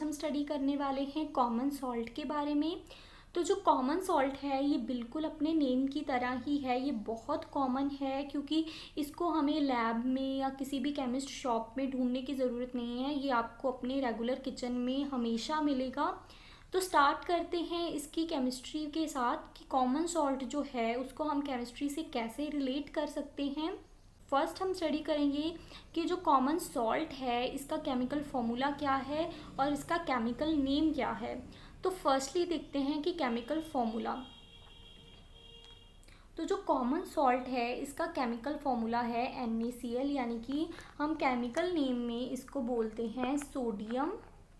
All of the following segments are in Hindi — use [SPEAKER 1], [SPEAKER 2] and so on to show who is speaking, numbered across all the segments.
[SPEAKER 1] हम स्टडी करने वाले हैं कॉमन सॉल्ट के बारे में। तो जो कॉमन सॉल्ट है ये बिल्कुल अपने नेम की तरह ही है, ये बहुत कॉमन है क्योंकि इसको हमें लैब में या किसी भी केमिस्ट शॉप में ढूंढने की ज़रूरत नहीं है, ये आपको अपने रेगुलर किचन में हमेशा मिलेगा। तो स्टार्ट करते हैं इसकी केमिस्ट्री के साथ कि कॉमन सॉल्ट जो है उसको हम केमिस्ट्री से कैसे रिलेट कर सकते हैं। फर्स्ट हम स्टडी करेंगे कि जो कॉमन सॉल्ट है इसका केमिकल फॉर्मूला क्या है और इसका केमिकल नेम क्या है। तो फर्स्टली देखते हैं कि केमिकल फॉर्मूला। तो जो कॉमन सॉल्ट है इसका केमिकल फॉर्मूला है NaCl, यानी कि हम केमिकल नेम में इसको बोलते हैं sodium.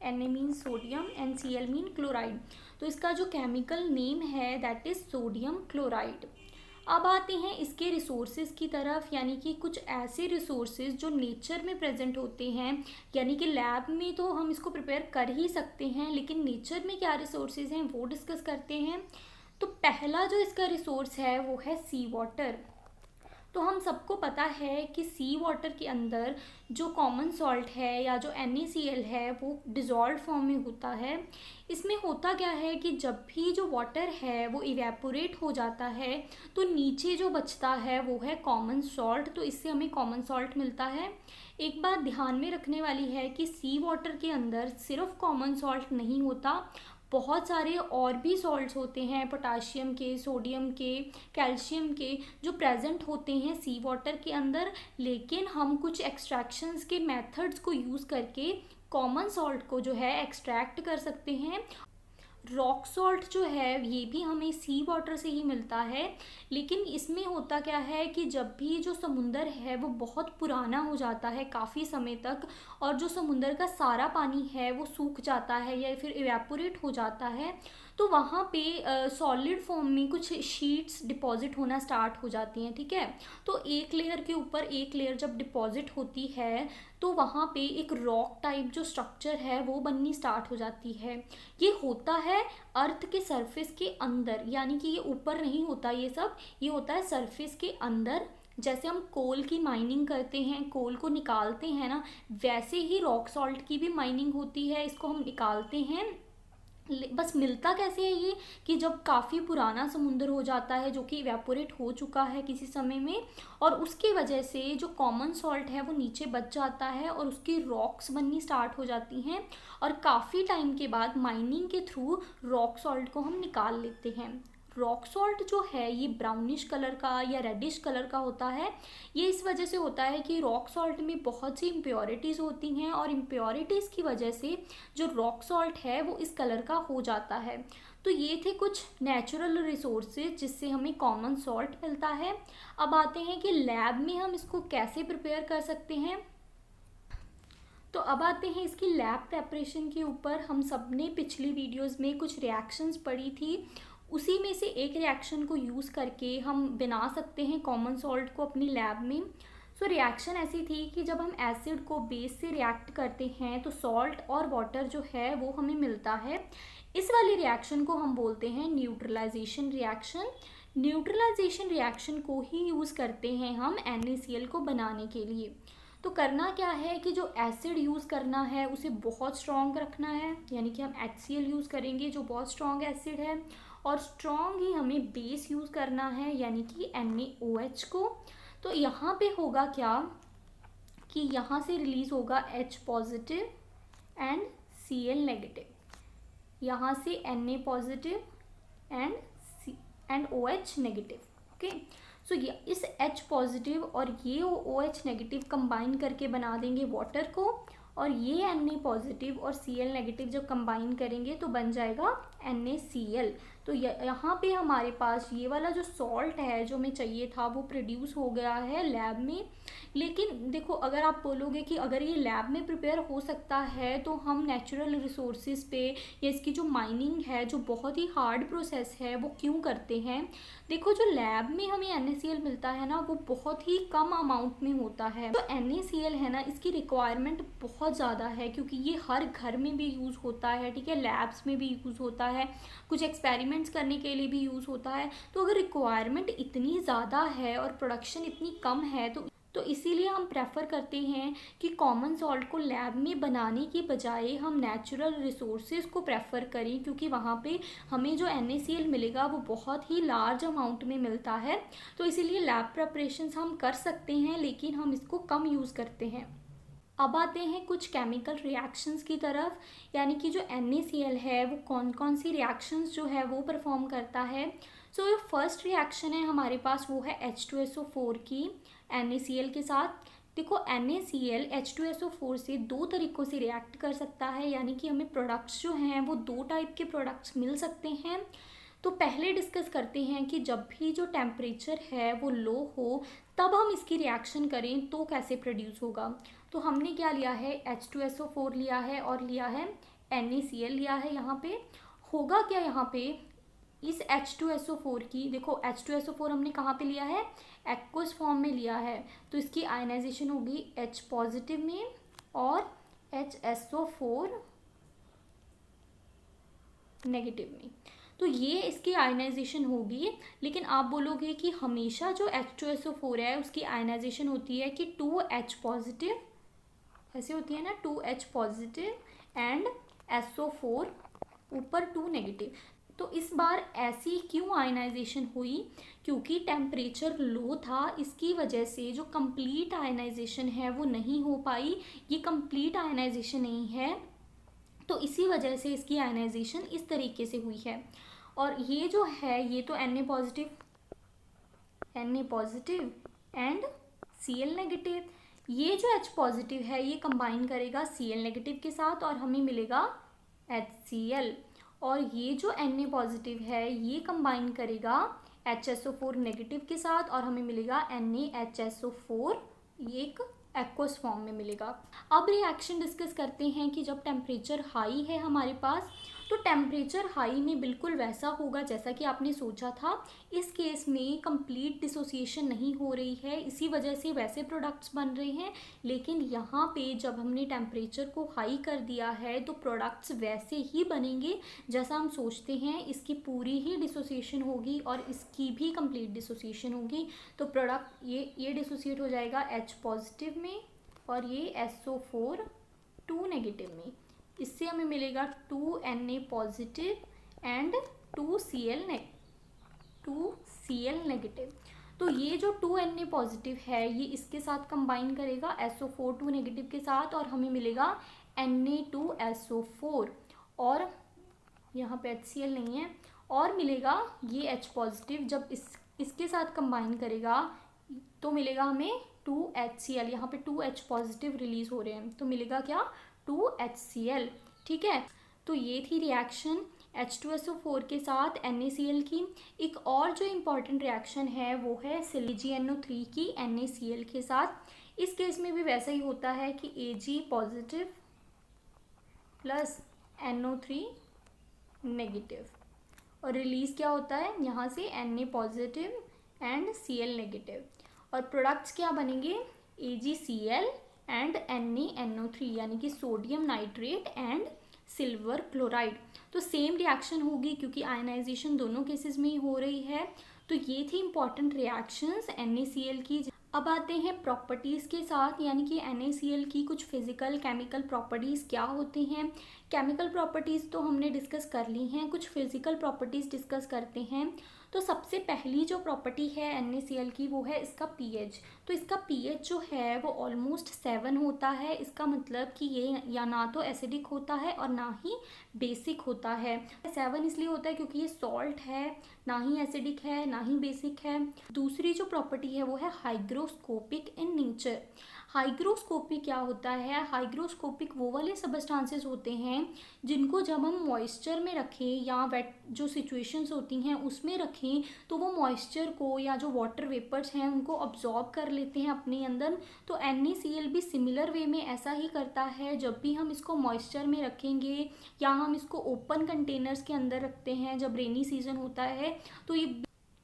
[SPEAKER 1] Na mean sodium and Cl mean chloride. तो इसका जो केमिकल नेम है दैट इज सोडियम क्लोराइड। अब आते हैं इसके रिसोर्सेज की तरफ, यानी कि कुछ ऐसे रिसोर्सेज जो नेचर में प्रेजेंट होते हैं, यानी कि लैब में तो हम इसको प्रिपेयर कर ही सकते हैं, लेकिन नेचर में क्या रिसोर्सेज हैं वो डिस्कस करते हैं। तो पहला जो इसका रिसोर्स है वो है सी वाटर। तो हम सबको पता है कि सी वाटर के अंदर जो कॉमन सॉल्ट है या जो NaCl है वो डिज़ोल्व फॉर्म में होता है। इसमें होता क्या है कि जब भी जो वाटर है वो इवेपोरेट हो जाता है तो नीचे जो बचता है वो है कॉमन सॉल्ट, तो इससे हमें कॉमन सॉल्ट मिलता है। एक बात ध्यान में रखने वाली है कि सी वाटर के अंदर सिर्फ कॉमन सॉल्ट नहीं होता, बहुत सारे और भी सॉल्ट्स होते हैं, पोटाशियम के, सोडियम के, कैल्शियम के, जो प्रेजेंट होते हैं सी वाटर के अंदर। लेकिन हम कुछ एक्सट्रैक्शंस के मेथड्स को यूज़ करके कॉमन सॉल्ट को जो है एक्सट्रैक्ट कर सकते हैं। रॉक सॉल्ट जो है ये भी हमें सी वाटर से ही मिलता है, लेकिन इसमें होता क्या है कि जब भी जो समुंदर है वो बहुत पुराना हो जाता है काफ़ी समय तक, और जो समुंदर का सारा पानी है वो सूख जाता है या फिर इवेपोरेट हो जाता है, तो वहाँ पे सॉलिड फॉर्म में कुछ शीट्स डिपॉजिट होना स्टार्ट हो जाती हैं। ठीक है, तो एक लेयर के ऊपर एक लेयर जब डिपॉजिट होती है तो वहाँ पे एक रॉक टाइप जो स्ट्रक्चर है वो बननी स्टार्ट हो जाती है। ये होता है अर्थ के सरफेस के अंदर, यानी कि ये ऊपर नहीं होता, ये होता है सरफेस के अंदर। जैसे हम कोल की माइनिंग करते हैं, कोल को निकालते हैं ना, वैसे ही रॉक सॉल्ट की भी माइनिंग होती है, इसको हम निकालते हैं। बस मिलता कैसे है ये कि जब काफ़ी पुराना समुंदर हो जाता है जो कि इवेपोरेट हो चुका है किसी समय में, और उसकी वजह से जो कॉमन सॉल्ट है वो नीचे बच जाता है और उसकी रॉक्स बननी स्टार्ट हो जाती हैं, और काफ़ी टाइम के बाद माइनिंग के थ्रू रॉक सॉल्ट को हम निकाल लेते हैं। रॉक सॉल्ट जो है ये ब्राउनिश कलर का या रेडिश कलर का होता है। ये इस वजह से होता है कि रॉक सॉल्ट में बहुत सी इम्प्योरिटीज़ होती हैं, और इम्प्योरिटीज़ की वजह से जो रॉक सॉल्ट है वो इस कलर का हो जाता है। तो ये थे कुछ नेचुरल रिसोर्सेज जिससे हमें कॉमन सॉल्ट मिलता है। अब आते हैं कि लैब में हम इसको कैसे प्रिपेयर कर सकते हैं। तो अब आते हैं इसकी लैब प्रेपरेशन के ऊपर। हम सब ने पिछली वीडियोस में कुछ रिएक्शंस पढ़ी थी, उसी में से एक रिएक्शन को यूज़ करके हम बना सकते हैं कॉमन सॉल्ट को अपनी लैब में। सो रिएक्शन ऐसी थी कि जब हम एसिड को बेस से रिएक्ट करते हैं तो सॉल्ट और वाटर जो है वो हमें मिलता है। इस वाली रिएक्शन को हम बोलते हैं न्यूट्रलाइजेशन रिएक्शन। न्यूट्रलाइजेशन रिएक्शन को ही यूज़ करते हैं हम NaCl को बनाने के लिए। तो करना क्या है कि जो एसिड यूज़ करना है उसे बहुत स्ट्रॉन्ग रखना है, यानी कि हम HCl यूज़ करेंगे जो बहुत स्ट्रॉन्ग एसिड है, और स्ट्रॉन्ग ही हमें बेस यूज़ करना है यानी कि NaOH को। तो यहाँ पे होगा क्या कि यहाँ से रिलीज़ होगा H positive and Cl negative, यहाँ से Na positive and OH negative. Okay, so ये इस H पॉजिटिव और ये OH नेगेटिव कंबाइन करके बना देंगे वाटर को, और ये Na पॉजिटिव और Cl नेगेटिव जब कंबाइन करेंगे तो बन जाएगा NaCl। तो यहाँ पे हमारे पास ये वाला जो सॉल्ट है जो हमें चाहिए था वो प्रोड्यूस हो गया है लैब में। लेकिन देखो, अगर आप बोलोगे कि अगर ये लैब में प्रिपेयर हो सकता है तो हम नेचुरल रिसोर्सेज पे या इसकी जो माइनिंग है जो बहुत ही हार्ड प्रोसेस है वो क्यों करते हैं। देखो, जो लैब में हमें NaCl मिलता है ना वो बहुत ही कम अमाउंट में होता है। तो NaCl है ना, इसकी रिक्वायरमेंट बहुत ज़्यादा है क्योंकि ये हर घर में भी यूज़ होता है। ठीक है, लैब्स में भी यूज़ होता है, कुछ एक्सपेरिमेंट्स करने के लिए भी यूज़ होता है। तो अगर रिक्वायरमेंट इतनी ज़्यादा है और प्रोडक्शन इतनी कम है तो इसीलिए हम प्रेफर करते हैं कि कॉमन सॉल्ट को लैब में बनाने की बजाय हम नेचुरल रिसोर्सेज को प्रेफर करें, क्योंकि वहाँ पे हमें जो NaCl मिलेगा वो बहुत ही लार्ज अमाउंट में मिलता है। तो इसीलिए लैब प्रेपरेशंस हम कर सकते हैं, लेकिन हम इसको कम यूज़ करते हैं। अब आते हैं कुछ केमिकल रिएक्शंस की तरफ, यानी कि जो NaCl है वो कौन कौन सी रिएक्शंस जो है वो परफॉर्म करता है। सो जो फर्स्ट रिएक्शन है हमारे पास वो है H2SO4 की NaCl के साथ। देखो NaCl H2SO4 से दो तरीक़ों से रिएक्ट कर सकता है, यानी कि हमें प्रोडक्ट्स जो हैं वो दो टाइप के प्रोडक्ट्स मिल सकते हैं। तो पहले डिस्कस करते हैं कि जब भी जो टेम्परेचर है वो लो हो तब हम इसकी रिएक्शन करें तो कैसे प्रोड्यूस होगा। तो हमने क्या लिया है, H2SO4 लिया है और लिया है NaCl लिया है। यहाँ पे होगा क्या, यहाँ पे इस H2SO4 की, देखो H2SO4 हमने कहाँ पे लिया है, एक्वस फॉर्म में लिया है, तो इसकी आयनाइजेशन होगी H पॉजिटिव में और HSO4 नेगेटिव में। तो ये इसकी आयनाइजेशन होगी। लेकिन आप बोलोगे कि हमेशा जो H2SO4 है उसकी आयनाइजेशन होती है कि 2H पॉजिटिव, ऐसे होती है ना, 2H पॉजिटिव एंड SO4 ऊपर 2 नेगेटिव। तो इस बार ऐसी क्यों आयनाइजेशन हुई, क्योंकि टेम्परेचर लो था, इसकी वजह से जो कंप्लीट आयनाइजेशन है वो नहीं हो पाई। ये कंप्लीट आयनाइजेशन नहीं है, तो इसी वजह से इसकी आयनाइजेशन इस तरीके से हुई है। और ये जो है ये तो Na positive and Cl negative, ये जो H पॉजिटिव है ये कंबाइन करेगा Cl नेगेटिव के साथ और हमें मिलेगा HCl। और ये जो Na पॉजिटिव है ये कंबाइन करेगा HSO4 नेगेटिव के साथ और हमें मिलेगा NaHSO4, ये एक एक्वस फॉर्म में मिलेगा। अब रिएक्शन डिस्कस करते हैं कि जब टेम्परेचर हाई है हमारे पास, तो टेम्परेचर हाई में बिल्कुल वैसा होगा जैसा कि आपने सोचा था। इस केस में कंप्लीट डिसोसिएशन नहीं हो रही है, इसी वजह से वैसे प्रोडक्ट्स बन रहे हैं। लेकिन यहाँ पे जब हमने टेम्परेचर को हाई कर दिया है तो प्रोडक्ट्स वैसे ही बनेंगे जैसा हम सोचते हैं। इसकी पूरी ही डिसोसिएशन होगी और इसकी भी कंप्लीट डिसोसिएशन होगी। तो प्रोडक्ट ये डिसोसिएट हो जाएगा H पॉजिटिव में और ये SO4 2 नेगेटिव में। इससे हमें मिलेगा 2Na positive and 2Cl negative. तो ये जो 2Na पॉजिटिव है ये इसके साथ कंबाइन करेगा SO4 2 नेगेटिव के साथ और हमें मिलेगा Na2SO4, और यहाँ पे HCl नहीं है, और मिलेगा ये H पॉजिटिव जब इसके साथ कंबाइन करेगा तो मिलेगा हमें 2HCl। यहाँ पे 2H पॉजिटिव रिलीज हो रहे हैं तो मिलेगा क्या, 2HCl। ठीक है, तो ये थी रिएक्शन H2SO4 के साथ NaCl की। एक और जो इम्पॉर्टेंट रिएक्शन है वो है ClGNO3 की NaCl के साथ। इस केस में भी वैसा ही होता है कि Ag positive plus NO3 negative, और रिलीज क्या होता है यहाँ से Na positive and Cl negative, और प्रोडक्ट्स क्या बनेंगे, AgCl एंड NaNO3 यानी कि sodium nitrate and silver chloride. तो सेम रिएक्शन होगी क्योंकि आयनाइजेशन दोनों केसेस में ही हो रही है। तो ये थी इम्पॉर्टेंट रिएक्शंस NaCl की। अब आते हैं प्रॉपर्टीज़ के साथ, यानी कि NaCl की कुछ फिजिकल केमिकल प्रॉपर्टीज़ क्या होती हैं। केमिकल प्रॉपर्टीज़ तो हमने डिस्कस कर ली हैं, कुछ फिजिकल प्रॉपर्टीज़ डिस्कस करते हैं। तो सबसे पहली जो प्रॉपर्टी है NaCl की वो है इसका pH। तो इसका pH जो है वो ऑलमोस्ट 7 होता है। इसका मतलब कि ये या ना तो एसिडिक होता है और ना ही बेसिक होता है। 7 इसलिए होता है क्योंकि ये सॉल्ट है, ना ही एसिडिक है ना ही बेसिक है। दूसरी जो प्रॉपर्टी है वो है हाइग्रोस्कोपिक इन नेचर। हाइग्रोस्कोपिक क्या होता है, हाइग्रोस्कोपिक वो वाले सबस्टांसेस होते हैं जिनको जब हम मॉइस्चर में रखें या वेट जो सिचुएशंस होती हैं उसमें रखें तो वो मॉइस्चर को या जो वाटर वेपर्स हैं उनको अब्जॉर्ब कर लेते हैं अपने अंदर। तो NaCl भी सिमिलर वे में ऐसा ही करता है। जब भी हम इसको मॉइस्चर में रखेंगे या हम इसको ओपन कंटेनर्स के अंदर रखते हैं, जब रेनी सीजन होता है तो ये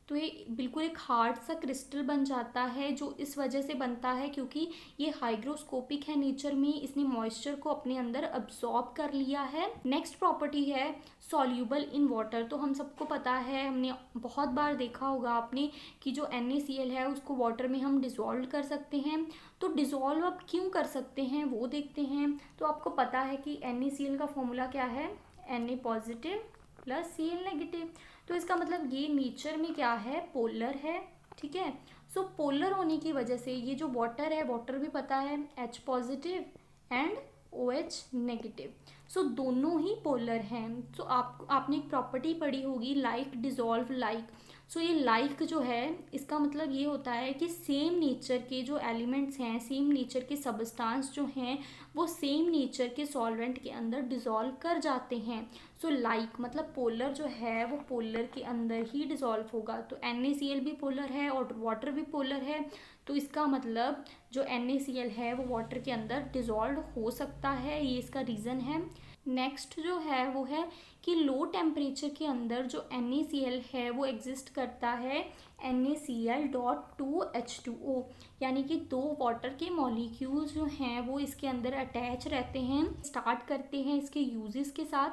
[SPEAKER 1] तो ये बिल्कुल एक हार्ड सा क्रिस्टल बन जाता है, जो इस वजह से बनता है क्योंकि ये हाइग्रोस्कोपिक है नेचर में, इसने मॉइस्चर को अपने अंदर अब्सॉर्ब कर लिया है। नेक्स्ट प्रॉपर्टी है सॉल्यूबल इन वाटर। तो हम सबको पता है, हमने बहुत बार देखा होगा आपने कि जो NaCl है उसको वाटर में हम डिज़ोल्व कर सकते हैं। तो डिज़ोल्व अब क्यों कर सकते हैं वो देखते हैं। तो आपको पता है कि NaCl का फॉर्मूला क्या है, Na positive plus Cl negative. तो इसका मतलब ये नेचर में क्या है, पोलर है, ठीक है। सो पोलर होने की वजह से ये जो वाटर है, वाटर भी पता है H positive and OH negative, so दोनों ही पोलर हैं। सो आपने एक प्रॉपर्टी पढ़ी होगी लाइक डिज़ोल्व लाइक। सो ये लाइक जो है इसका मतलब ये होता है कि सेम नेचर के जो एलिमेंट्स हैं, सेम नेचर के सबस्टांस जो हैं वो सेम नेचर के सॉल्वेंट के अंदर डिज़ोल्व कर जाते हैं। सो लाइक मतलब पोलर जो है वो पोलर के अंदर ही डिज़ोल्व होगा। तो NaCl भी पोलर है और वाटर भी पोलर है, तो इसका मतलब जो NaCl है वो वाटर के अंदर डिज़ोल्व हो सकता है, ये इसका रीज़न है। नेक्स्ट जो है वो है कि लो टेम्परेचर के अंदर जो NaCl है वो एग्जिस्ट करता है NaCl.2H2O, यानी कि दो वाटर के मॉलिक्यूल्स जो हैं वो इसके अंदर अटैच रहते हैं। स्टार्ट करते हैं इसके यूजेस के साथ।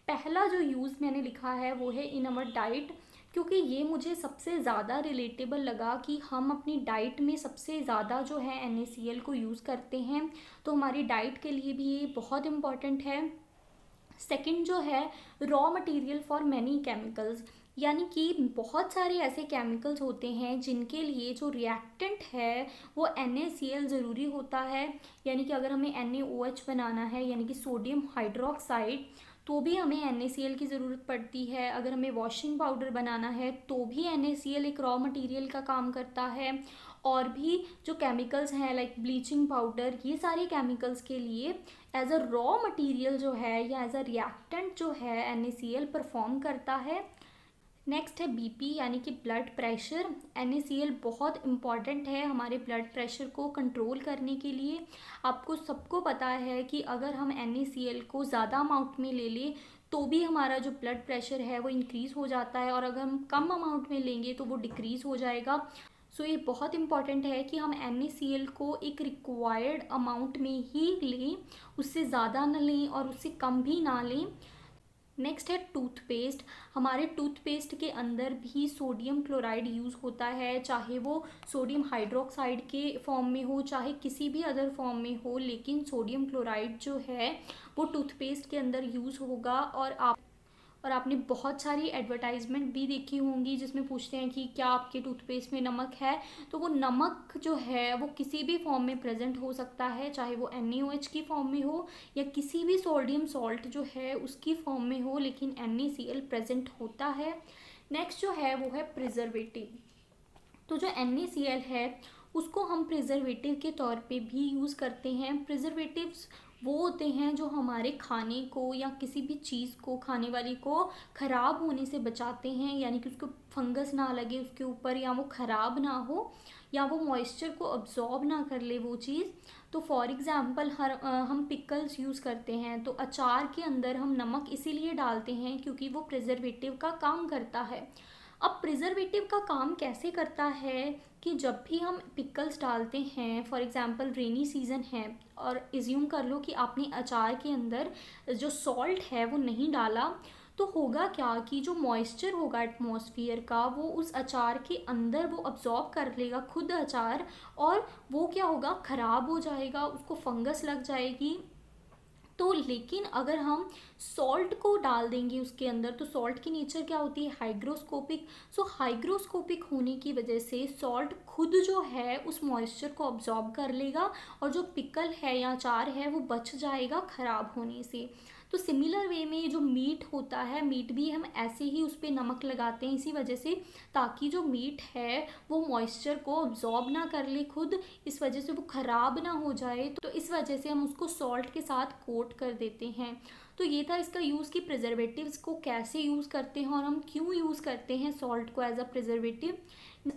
[SPEAKER 1] पहला जो यूज़ मैंने लिखा है वो है इन अवर डाइट, क्योंकि ये मुझे सबसे ज़्यादा रिलेटेबल लगा कि हम अपनी डाइट में सबसे ज़्यादा जो है NaCl को यूज़ करते हैं, तो हमारी डाइट के लिए भी ये बहुत इम्पॉर्टेंट है। सेकंड जो है raw material for many chemicals, यानी कि बहुत सारे ऐसे केमिकल्स होते हैं जिनके लिए जो रिएक्टेंट है वो NaCl ज़रूरी होता है। यानी कि अगर हमें NaOH बनाना है यानी कि सोडियम हाइड्रोक्साइड, तो भी हमें NaCl की ज़रूरत पड़ती है। अगर हमें वॉशिंग पाउडर बनाना है तो भी NaCl एक रॉ मटेरियल का काम करता है। और भी जो केमिकल्स हैं लाइक ब्लीचिंग पाउडर, ये सारे केमिकल्स के लिए एज अ रॉ मटेरियल जो है या एज अ रिएक्टेंट जो है NaCl परफॉर्म करता है। नेक्स्ट है BP यानी कि ब्लड प्रेशर। NaCl बहुत इम्पॉर्टेंट है हमारे ब्लड प्रेशर को कंट्रोल करने के लिए। आपको सबको पता है कि अगर हम NaCl को ज़्यादा अमाउंट में ले लें तो भी हमारा जो ब्लड प्रेशर है वो इंक्रीज़ हो जाता है, और अगर हम कम अमाउंट में लेंगे तो वो डिक्रीज़ हो जाएगा। सो ये बहुत इम्पॉर्टेंट है कि हम NaCl को एक रिक्वायर्ड अमाउंट में ही लें, उससे ज़्यादा ना लें और उससे कम भी ना लें। नेक्स्ट है टूथपेस्ट। हमारे टूथपेस्ट के अंदर भी सोडियम क्लोराइड यूज़ होता है, चाहे वो सोडियम हाइड्रोक्साइड के फॉर्म में हो चाहे किसी भी अदर फॉर्म में हो, लेकिन सोडियम क्लोराइड जो है वो टूथपेस्ट के अंदर यूज़ होगा। और आपने बहुत सारी एडवर्टाइजमेंट भी देखी होंगी जिसमें पूछते हैं कि क्या आपके टूथपेस्ट में नमक है। तो वो नमक जो है वो किसी भी फॉर्म में प्रेजेंट हो सकता है, चाहे वो NaOH की फॉर्म में हो या किसी भी सोडियम सॉल्ट जो है उसकी फॉर्म में हो, लेकिन NaCl प्रेजेंट होता है। नेक्स्ट जो है वो है प्रिजर्वेटिव। तो जो NaCl है उसको हम प्रिजर्वेटिव के तौर पे भी यूज़ करते हैं। प्रिजर्वेटिव्स वो होते हैं जो हमारे खाने को या किसी भी चीज़ को, खाने वाली को ख़राब होने से बचाते हैं, यानी कि उसको फंगस ना लगे उसके ऊपर, या वो ख़राब ना हो, या वो मॉइस्चर को अब्जॉर्ब ना कर ले वो चीज़। तो फॉर एग्ज़ाम्पल हम पिकल्स यूज़ करते हैं, तो अचार के अंदर हम नमक इसीलिए डालते हैं क्योंकि वो प्रिजर्वेटिव का काम करता है। अब प्रिजर्वेटिव का काम कैसे करता है कि जब भी हम पिकल्स डालते हैं, फॉर एग्ज़ाम्पल रेनी सीज़न है और इज्यूम कर लो कि आपने अचार के अंदर जो सॉल्ट है वो नहीं डाला, तो होगा क्या कि जो मॉइस्चर होगा एटमॉस्फेयर का वो उस अचार के अंदर वो अब्जॉर्ब कर लेगा खुद अचार, और वो क्या होगा, ख़राब हो जाएगा, उसको फंगस लग जाएगी। तो लेकिन अगर हम सॉल्ट को डाल देंगे उसके अंदर, तो सॉल्ट की नेचर क्या होती है, हाइग्रोस्कोपिक। सो हाइग्रोस्कोपिक होने की वजह से सॉल्ट खुद जो है उस मॉइस्चर को अब्जॉर्ब कर लेगा और जो पिकल है या अचार है वो बच जाएगा ख़राब होने से। तो सिमिलर वे में जो मीट होता है, मीट भी हम ऐसे ही उस पर नमक लगाते हैं इसी वजह से, ताकि जो मीट है वो मॉइस्चर को अब्जॉर्ब ना कर ले खुद, इस वजह से वो ख़राब ना हो जाए। तो इस वजह से हम उसको सॉल्ट के साथ कोट कर देते हैं। तो ये था इसका यूज़ कि प्रिजर्वेटिव्स को कैसे यूज़ करते हैं और हम क्यों यूज़ करते हैं सॉल्ट को एज अ प्रिजर्वेटिव।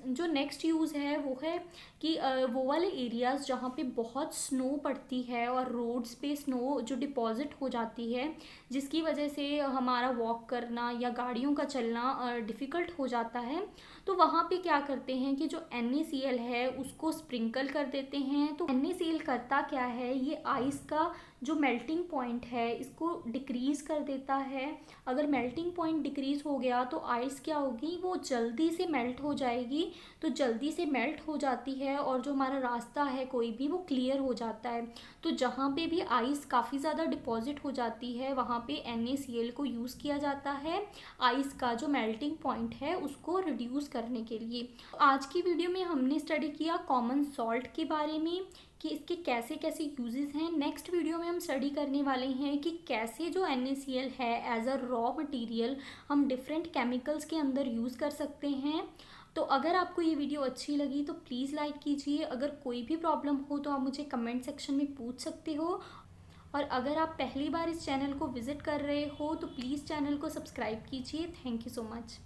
[SPEAKER 1] जो नेक्स्ट यूज़ है वो है कि वो वाले एरियाज़ जहाँ पे बहुत स्नो पड़ती है और रोड्स पे स्नो जो डिपॉजिट हो जाती है, जिसकी वजह से हमारा वॉक करना या गाड़ियों का चलना डिफ़िकल्ट हो जाता है, तो वहाँ पे क्या करते हैं कि जो NaCl है उसको स्प्रिंकल कर देते हैं। तो NaCl करता क्या है, ये आइस का जो मेल्टिंग पॉइंट है इसको डिक्रीज़ कर देता है। अगर मेल्टिंग पॉइंट डिक्रीज़ हो गया तो आइस क्या होगी, वो जल्दी से मेल्ट हो जाएगी। तो जल्दी से मेल्ट हो जाती है और जो हमारा रास्ता है कोई भी वो क्लियर हो जाता है। तो जहाँ पे भी आइस काफ़ी ज़्यादा डिपॉजिट हो जाती है वहाँ पे NaCl को यूज़ किया जाता है आइस का जो मेल्टिंग पॉइंट है उसको रिड्यूस करने के लिए। आज की वीडियो में हमने स्टडी किया कॉमन सॉल्ट के बारे में कि इसके कैसे कैसे यूजेस हैं। नेक्स्ट वीडियो में हम स्टडी करने वाले हैं कि कैसे जो NaCl है एज अ रॉ मटेरियल हम डिफरेंट केमिकल्स के अंदर यूज़ कर सकते हैं। तो अगर आपको ये वीडियो अच्छी लगी तो प्लीज़ लाइक कीजिए। अगर कोई भी प्रॉब्लम हो तो आप मुझे कमेंट सेक्शन में पूछ सकते हो। और अगर आप पहली बार इस चैनल को विज़िट कर रहे हो तो प्लीज़ चैनल को सब्सक्राइब कीजिए। Thank you so much.